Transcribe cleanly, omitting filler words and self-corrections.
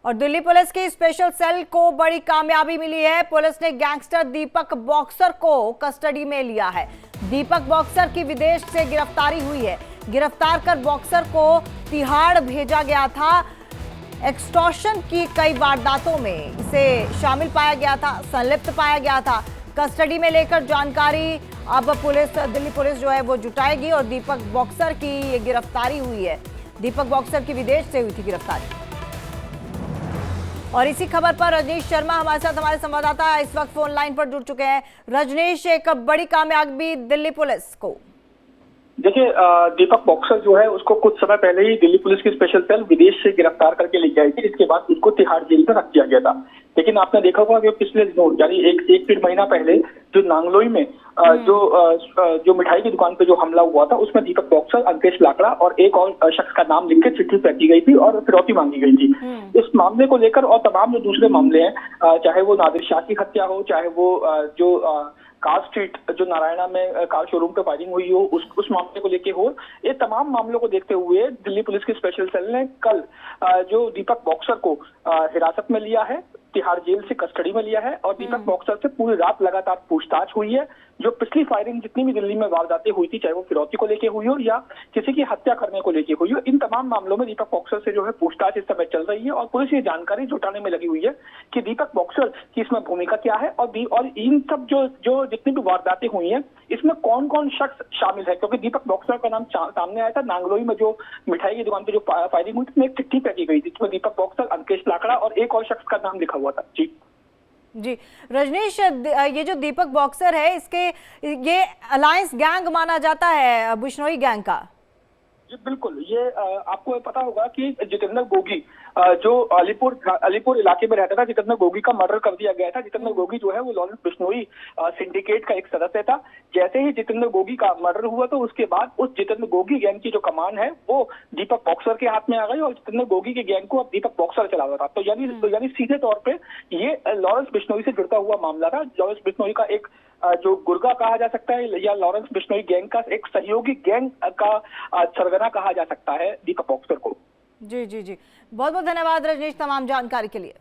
और दिल्ली पुलिस की special cell को बड़ी कामयाबी मिली है। पुलिस ने गैंगस्टर दीपक बॉक्सर को कस्टडी में लिया है। दीपक बॉक्सर की विदेश से गिरफ्तारी हुई है। गिरफ्तार कर बॉक्सर को तिहाड़ भेजा गया था। एक्सटॉर्शन की कई वारदातों में इसे शामिल पाया गया था, संलिप्त पाया गया था। कस्टडी में लेकर जानकारी अब दिल्ली पुलिस जो है वो जुटाएगी और दीपक बॉक्सर की ये गिरफ्तारी हुई है। दीपक बॉक्सर की विदेश से हुई थी गिरफ्तारी। और इसी खबर पर रजनीश शर्मा हमारे साथ, हमारे संवाददाता इस वक्त फोन लाइन पर जुड़ चुके हैं। रजनीश, एक बड़ी कामयाबी दिल्ली पुलिस को। देखिए, दीपक बॉक्सर जो है उसको कुछ समय पहले ही दिल्ली पुलिस की स्पेशल सेल विदेश से गिरफ्तार करके लेके आई थी। इसके बाद उसको तिहाड़ जेल में रख दिया गया था। लेकिन आपने देखा होगा कि पिछले दिनों यानी एक डेढ़ महीना पहले जो नांगलोई में जो मिठाई की दुकान पे जो हमला हुआ था, उसमें दीपक बॉक्सर, अंकेश लाकड़ा और एक और शख्स का नाम लिख के चिट्ठी फेंकी गई थी और फिरौती मांगी गई थी। इस मामले को लेकर और तमाम जो दूसरे मामले हैं, चाहे वो नादिर शाह की हत्या हो, चाहे वो जो कार स्ट्रीट जो नारायणा में कार शोरूम पे फायरिंग हुई हो, उस मामले को लेके हो, ये तमाम मामलों को देखते हुए दिल्ली पुलिस की स्पेशल सेल ने कल जो दीपक बॉक्सर को हिरासत में लिया है, तिहाड़ जेल से कस्टडी में लिया है और दीपक बॉक्सर से पूरी रात लगातार पूछताछ हुई है। जो पिछली फायरिंग जितनी भी दिल्ली में वारदातें हुई थी, चाहे वो फिरौती को लेके हुई हो या किसी की हत्या करने को लेके हुई हो, इन तमाम मामलों में दीपक बॉक्सर से जो है पूछताछ इस समय चल रही है और पुलिस ये जानकारी जुटाने में लगी हुई है कि दीपक बॉक्सर की इसमें भूमिका क्या है और इन सब जो जितनी भी वारदातें हुई हैं इसमें कौन कौन शख्स शामिल है। क्योंकि दीपक बॉक्सर का नाम सामने आया था नांगलोई में जो मिठाई की दुकान पे जो फायरिंग हुई थी, एक चिट्ठी फेंकी गई थी जिसमें दीपक बॉक्सर, अंकेश लाकड़ा और एक और शख्स का नाम लिखा हुआ था। जी रजनीश, ये जो दीपक बॉक्सर है ये अलायंस गैंग माना जाता है बिश्नोई गैंग का। जी बिल्कुल, ये आपको पता होगा कि जितेंद्र गोगी जो अलीपुर इलाके में रहता था, जितेंद्र गोगी का मर्डर कर दिया गया था। जितेंद्र गोगी जो है वो लॉरेंस बिश्नोई सिंडिकेट का एक सदस्य था। जैसे ही जितेंद्र गोगी का मर्डर हुआ तो उसके बाद उस जितेंद्र गोगी गैंग की जो कमान है वो दीपक बॉक्सर के हाथ में आ गई और जितेंद्र गोगी के गैंग को अब दीपक बॉक्सर चला रहा था। तो यानी सीधे तौर पे ये लॉरेंस बिश्नोई से जुड़ता हुआ मामला था। लॉरेंस बिश्नोई का एक जो गुर्गा कहा जा सकता है या लॉरेंस बिश्नोई गैंग का एक सहयोगी गैंग का सरगना कहा जा सकता है दीपक बॉक्सर को। जी जी जी, बहुत बहुत धन्यवाद रजनीश तमाम जानकारी के लिए।